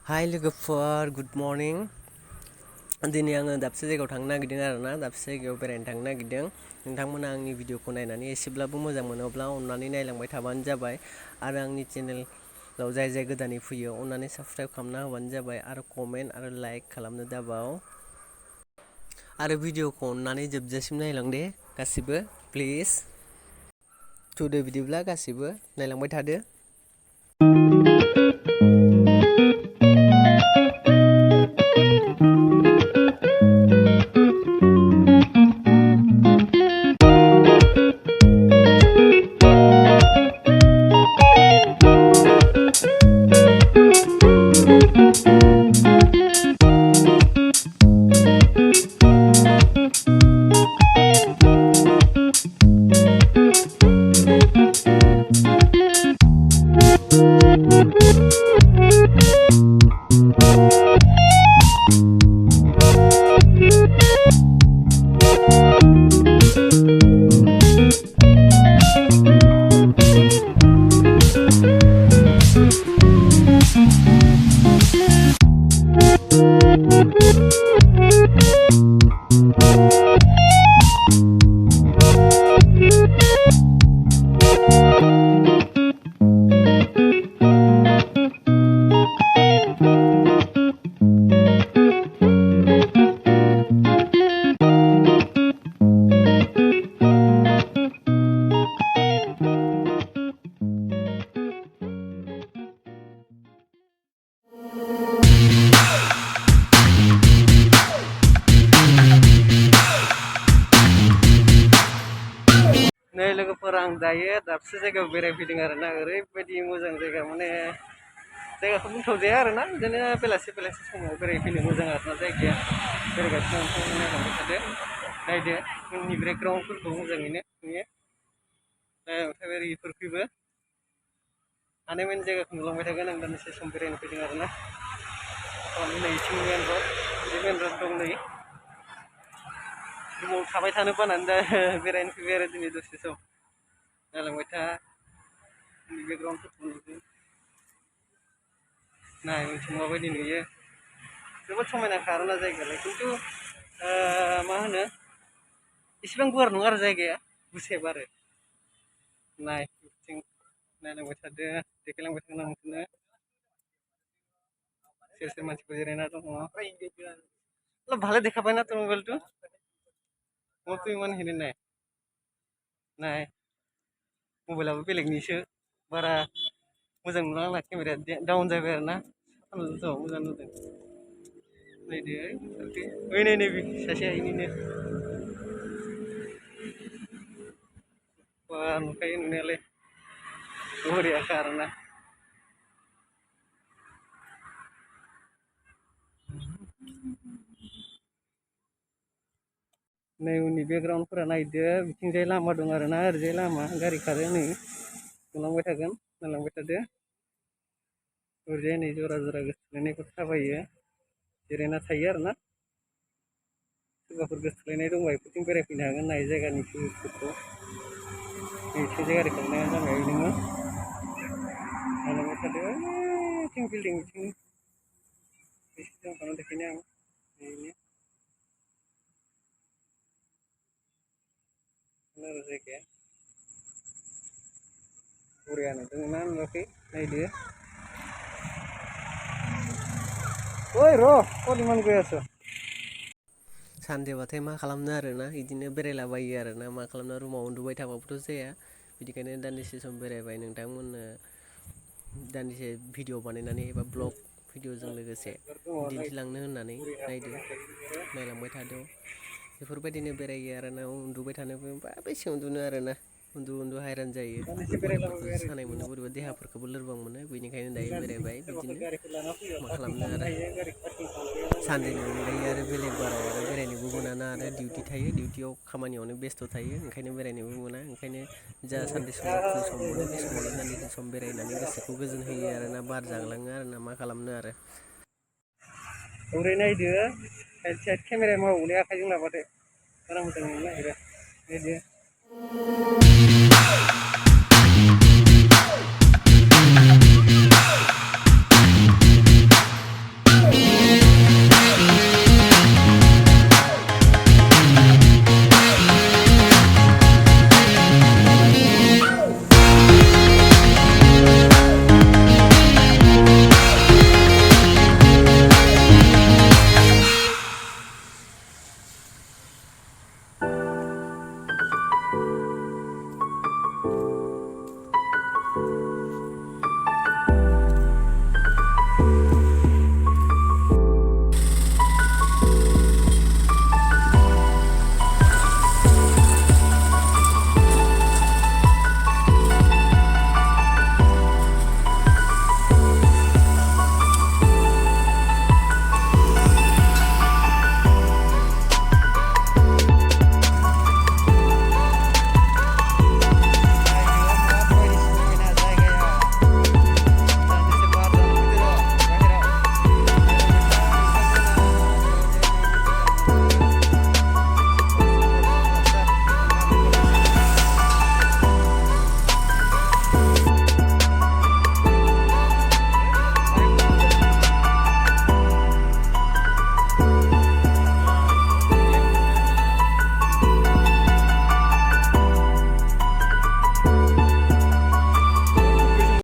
हाय लोगोफोर good morning दिनै आङो दाबसे जायगायाव थांनो नागिरदों आरोना दाबसे जायगायाव बेरायनो थांनो नागिरदों नोंथांमोना आंनि भिडिअखौ नायनानै एसेब्लाबो मोजां मोनोब्ला अननानै नायलांबाय थाबानो जाबाय आरो आंनि चेनेलाव जाय जाय गोदानै फैयो अननानै साबस्क्राइब खालामना होबानो जाबाय आरो कमेन्ट आरो लाइक खालामनो दाबाव आरो भिडिअखौ अननानै जोबजासिम नायलां दे गासिबो प्लिज थुदो बिदिब्ला गासिबो नायलांबाय थादो। नै लोगोफोर आं दायो दाबसे जायगायाव बेरायफैदों आरोना ओरैबायदि मोजां जायगा माने जायगाखौ बुंथावजाया आरोना बिदिनो बेलासि समाव बेरायफैनो मोजां आरोना जायगाया बेरायगासिनो नोंथांमोन नायलांबाय थादो नायदो जोंनि बेकग्राउन्डफोरखौ मोजाङैनो नुयो ओमफ्राय ओरैफोरखैबो हानायमानि जायगाखौ नुलांबाय थागोन आं दान्दिसे सम बेरायनो फैदों आरोना नै इथिं मेन रड बे मेन रड दं नै रुमाव थाबाय थानो बानानै दा बेरायनो फैबाय आरो दिनै दसे सम नायलांबाय था बेकग्राउन्डफोरखौ नुदों नाय उनथिं माबायदि नुयो जोबोद समायनाखा आरोना जायगायालाय खिन्थु मा होनो इसेबां गुवार नङा आरो जायगाया गुसेब आरो नाय बिथिं नायलांबाय थादो देखायलांबाय थागोन आं नोंसोरनो सेर सेर मानसिफोर जिरायना दङ ভালে দেখা পায় না তোর মোবাইলটো মইতো ইমান হেৰি নাই নাই मबाइलाबो बेलेगनिसो बारा मोजां नुला आंना केमेराया डाउन जाबाय आरोना सानदुं मोजां नुदों नायदो ओइ नै सासेया इनिनो बा नुखायो नुनायालाय बरियाखा आरोना नै उननि बेकग्राउन्डफोरा नायदो बिथिंजाय लामा दं आरोना ओरैजाय लामा गारि खारो नै नुलांबाय थागोन नायलांबाय थादो ओरैजाय नै जरा जरा गोसोथोलायनायफोर थाबायो जिरायना थायो आरोना सोरबाफोर गोसोथोलायनाय दंबा बेफोरथिं बेरायफैनो हागोन नाय जायगानि भिउफोरखौ नैथिंजाय गारि खारनाया लामाया बिदिनो नायलांबाय थादो बिथिं बिल्डिं बिथिं एसे जों थांना देखायनो आं बेनो आरो जायगाया बरिया नुदोंना नुवाखै नायदो ओइ र' कलिमान गयासो सानदेबाथाय मा खालामनो आरोना बिदिनो बेरायलाबायो आरोना मा खालामनो रुमाव उन्दुबाय थाबाबोथ' जाया बिदिखायनो दान्दिसे सम बेरायबाय नोंथांमोननो दान्दिसे भिडिअ बानायनानै एबा ब्लग भिडिअजों लोगोसे दिन्थिलांनो होननानै नायदो नायलांबाय थादो बेफोरबायदिनो बेरायो आरोना उन्दुबाय थानोबो बेसे उन्दुनो आरोना उन्दु हायरान जायो खर'फोरखौ सानाय मोनो बोरैबा देहाफोरखौबो लोरबां मोनो बेनिखायनो दायो बेरायबाय बिदिनो मा खालामनो आरो सानदेनि अनगायै आरो बेलेग बाराव आरो बेरायनोबो मोनाना आरो डिउटि थायो डिउटियाव खामानियावनो बेस्थ' थायो ओंखायनो बेरायनोबो मोना ओंखायनो जा सानदे समाव फ्रि सम मोनो बे समावनो दान्दिसे सम बेरायनानै गोसोखौ गोजोन होयो आरोना बार जाग्लाङो आरोना मा खालामनो आरो ओरै नायदो साइड केमेराया मावोलै आखाइजों लाबाथाय बारा मोजां नुनो नागिरा नायदो